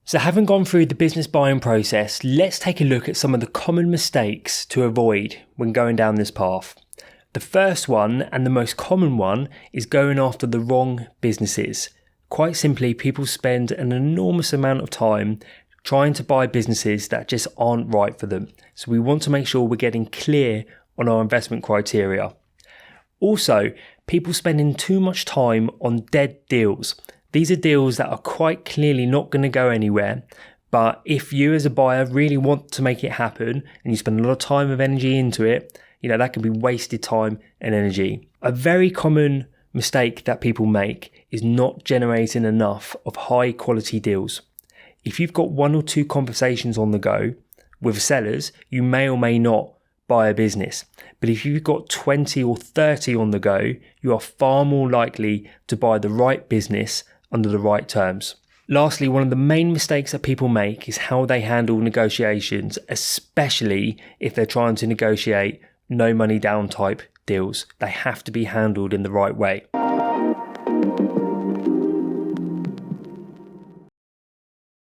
So having gone through the business buying process, let's take a look at some of the common mistakes to avoid when going down this path. The first one, and the most common one, is going after the wrong businesses. Quite simply, people spend an enormous amount of time trying to buy businesses that just aren't right for them. So we want to make sure we're getting clear on our investment criteria. Also, people spending too much time on dead deals. These are deals that are quite clearly not going to go anywhere, but if you as a buyer really want to make it happen and you spend a lot of time and energy into it, that can be wasted time and energy. A very common mistake that people make is not generating enough of high quality deals. If you've got 1 or 2 conversations on the go with sellers, you may or may not buy a business. But if you've got 20 or 30 on the go, you are far more likely to buy the right business under the right terms. Lastly, one of the main mistakes that people make is how they handle negotiations, especially if they're trying to negotiate no money down type deals. They have to be handled in the right way.